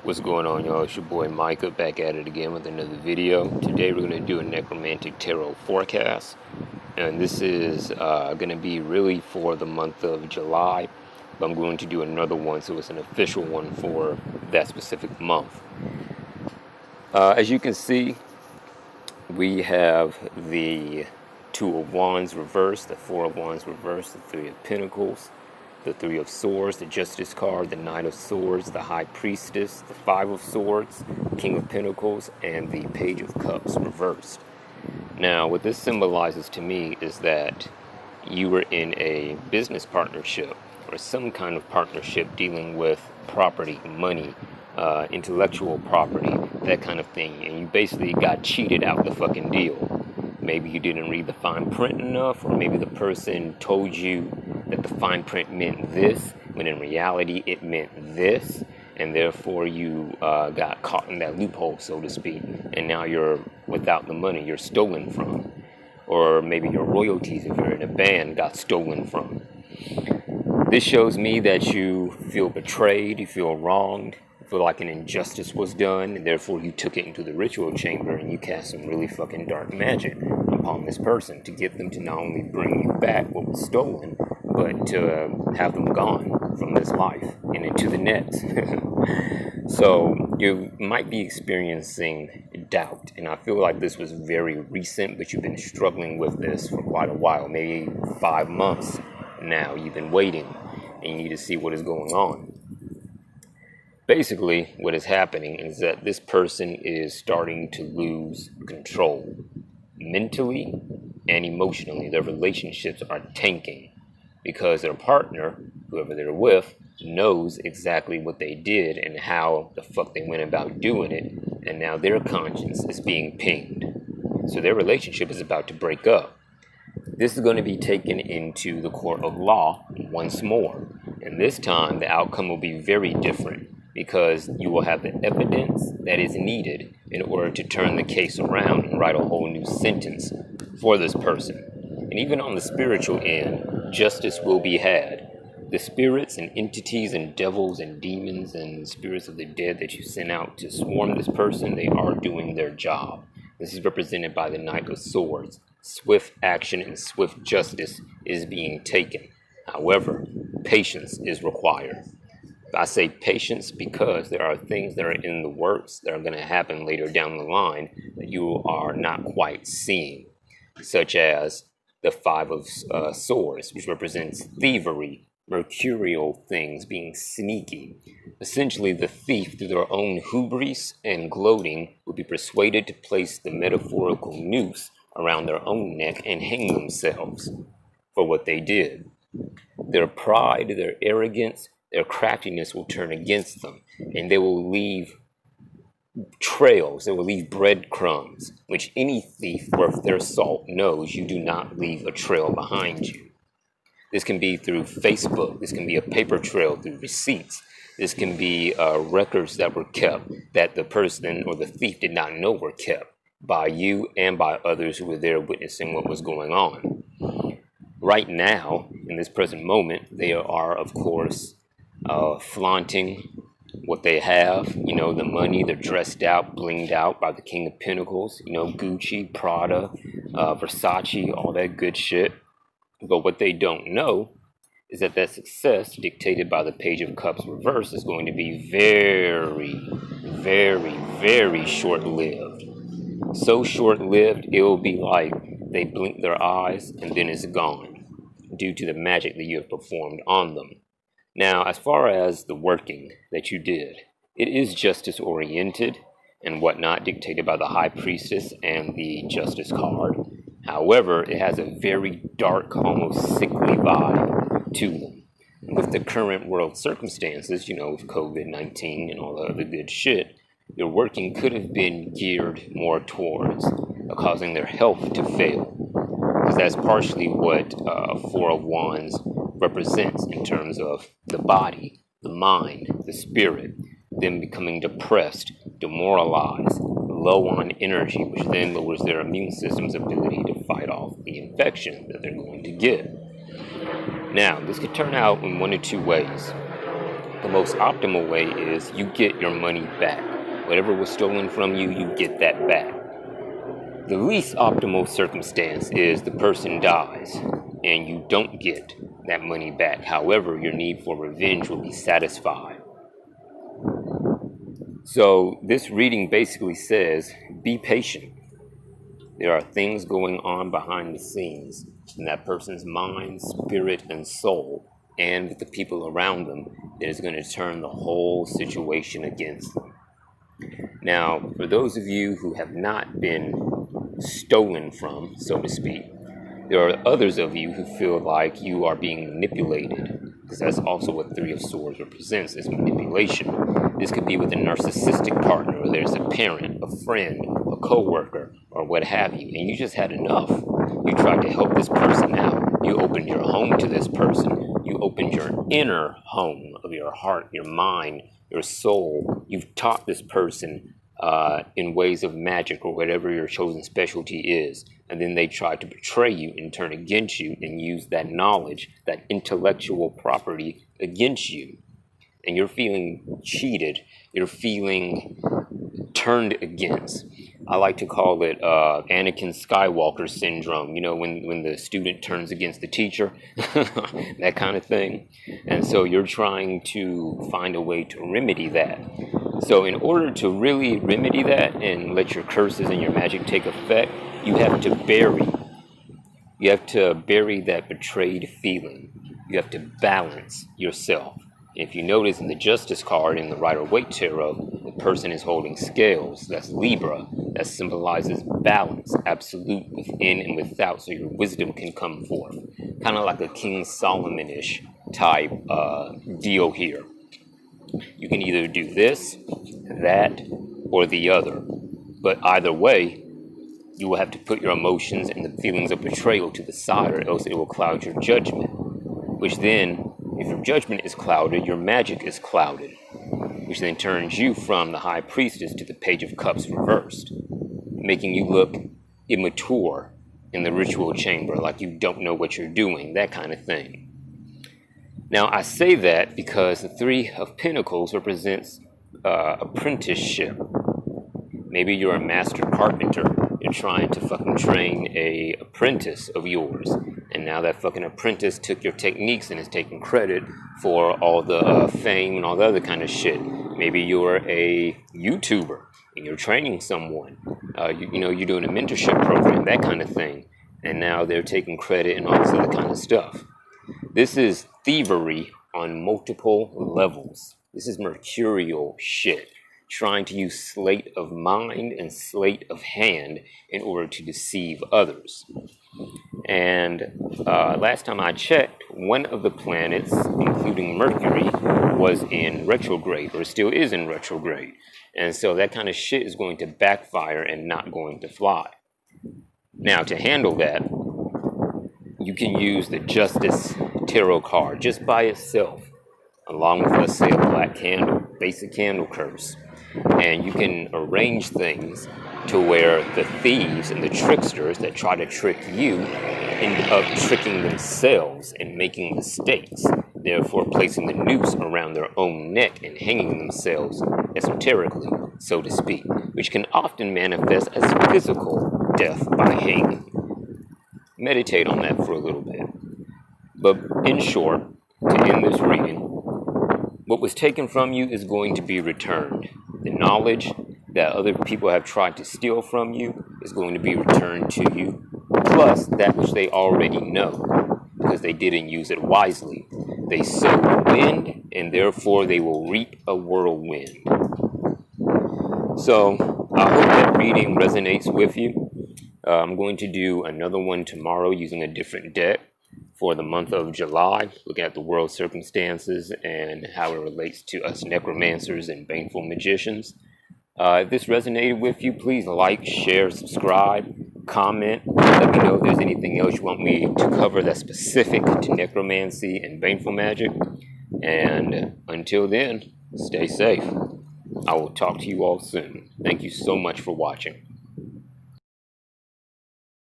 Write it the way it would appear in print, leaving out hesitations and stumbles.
What's going on, y'all? It's your boy Micah back at it again with another video. Today we're going to do a Necromantic Tarot forecast, and this is going to be really for the month of July, but I'm going to do another one so it's an official one for that specific month. As you can see, we have the Two of Wands reversed, the Four of Wands reversed, the Three of Pentacles, the Three of Swords, the Justice card, the Knight of Swords, the High Priestess, the Five of Swords, King of Pentacles, and the Page of Cups reversed. Now, what this symbolizes to me is that you were in a business partnership or some kind of partnership dealing with property, money, intellectual property, that kind of thing, and you basically got cheated out the fucking deal. Maybe you didn't read the fine print enough, or maybe the person told you that the fine print meant this, when in reality it meant this, and therefore you got caught in that loophole, so to speak, and now you're without the money you're stolen from. Or maybe your royalties, if you're in a band, got stolen from. This shows me that you feel betrayed, you feel wronged, you feel like an injustice was done, and therefore you took it into the ritual chamber and you cast some really fucking dark magic upon this person to get them to not only bring you back what was stolen, but to have them gone from this life and into the next. So you might be experiencing doubt, and I feel like this was very recent, but you've been struggling with this for quite a while, maybe 5 months now. You've been waiting and you need to see what is going on. Basically, what is happening is that this person is starting to lose control mentally and emotionally. Their relationships are tanking because their partner, whoever they're with, knows exactly what they did and how the fuck they went about doing it, and now their conscience is being pinged. So their relationship is about to break up. This is going to be taken into the court of law once more, and this time the outcome will be very different, because you will have the evidence that is needed in order to turn the case around and write a whole new sentence for this person. And even on the spiritual end, justice will be had. The spirits and entities and devils and demons and spirits of the dead that you sent out to swarm this person, they are doing their job. This is represented by the Knight of Swords. Swift action and swift justice is being taken. However, patience is required. I say patience because there are things that are in the works that are going to happen later down the line that you are not quite seeing, such as the Five of Swords, which represents thievery, mercurial things, being sneaky. Essentially, the thief, through their own hubris and gloating, would be persuaded to place the metaphorical noose around their own neck and hang themselves for what they did. Their pride, their arrogance, their craftiness will turn against them, and they will leave trails, they will leave breadcrumbs, which any thief worth their salt knows you do not leave a trail behind you. This can be through Facebook, this can be a paper trail through receipts, this can be records that were kept that the person or the thief did not know were kept by you and by others who were there witnessing what was going on. Right now, in this present moment, they are, of course, flaunting what they have, the money. They're dressed out, blinged out by the King of Pentacles, Gucci, Prada, Versace, all that good shit. But what they don't know is that success dictated by the Page of Cups reverse is going to be very, very, very short-lived. So short-lived, it will be like they blink their eyes and then it's gone due to the magic that you have performed on them. Now, as far as the working that you did, it is justice-oriented and whatnot, dictated by the High Priestess and the Justice card. However, it has a very dark, almost sickly vibe to them. With the current world circumstances, with COVID-19 and all the other good shit, your working could have been geared more towards causing their health to fail. Because that's partially what Four of Wands represents in terms of the body, the mind, the spirit, them becoming depressed, demoralized, low on energy, which then lowers their immune system's ability to fight off the infection that they're going to get. Now, this could turn out in one of two ways. The most optimal way is you get your money back. Whatever was stolen from you, you get that back. The least optimal circumstance is the person dies and you don't get that money back. However, your need for revenge will be satisfied. So this reading basically says, be patient. There are things going on behind the scenes in that person's mind, spirit, and soul, and with the people around them, that is going to turn the whole situation against them. Now, for those of you who have not been stolen from, so to speak, there are others of you who feel like you are being manipulated, because that's also what Three of Swords represents, is manipulation. This could be with a narcissistic partner, or there's a parent, a friend, a co-worker, or what have you, and you just had enough. You tried to help this person out. You opened your home to this person. You opened your inner home of your heart, your mind, your soul. You've taught this person in ways of magic or whatever your chosen specialty is, and then they try to betray you and turn against you and use that knowledge, that intellectual property against you. And you're feeling cheated, you're feeling turned against. I like to call it Anakin Skywalker syndrome, you know, when the student turns against the teacher, that kind of thing. And so you're trying to find a way to remedy that. So in order to really remedy that and let your curses and your magic take effect, you have to bury that betrayed feeling. You have to balance yourself. If you notice in the Justice card in the Rider-Waite Tarot, the person is holding scales. That's Libra. That symbolizes balance, absolute within and without, so your wisdom can come forth. Kind of like a King Solomon-ish type deal here. You can either do this, that, or the other. But either way, you will have to put your emotions and the feelings of betrayal to the side, or else it will cloud your judgment. Which then, if your judgment is clouded, your magic is clouded. Which then turns you from the High Priestess to the Page of Cups reversed, making you look immature in the ritual chamber, like you don't know what you're doing, that kind of thing. Now, I say that because the Three of Pentacles represents apprenticeship. Maybe you're a master carpenter. You're trying to fucking train a apprentice of yours. And now that fucking apprentice took your techniques and is taking credit for all the fame and all the other kind of shit. Maybe you're a YouTuber and you're training someone. You're doing a mentorship program, that kind of thing. And now they're taking credit and all this other kind of stuff. This is thievery on multiple levels. This is mercurial shit. Trying to use sleight of mind and sleight of hand in order to deceive others. And last time I checked, one of the planets, including Mercury, was in retrograde, or still is in retrograde. And so that kind of shit is going to backfire and not going to fly. Now, to handle that, you can use the Justice Tarot card just by itself, along with, let's say, a black candle, basic candle curse. And you can arrange things to where the thieves and the tricksters that try to trick you end up tricking themselves and making mistakes, therefore placing the noose around their own neck and hanging themselves esoterically, so to speak, which can often manifest as physical death by hanging. Meditate on that for a little bit. But in short, to end this reading, what was taken from you is going to be returned. The knowledge that other people have tried to steal from you is going to be returned to you, plus that which they already know, because they didn't use it wisely. They sowed wind, and therefore they will reap a whirlwind. So, I hope that reading resonates with you. I'm going to do another one tomorrow using a different deck for the month of July, looking at the world circumstances and how it relates to us necromancers and baneful magicians. If this resonated with you, please like, share, subscribe, comment. Let me know if there's anything else you want me to cover that's specific to necromancy and baneful magic. And until then, stay safe. I will talk to you all soon. Thank you so much for watching.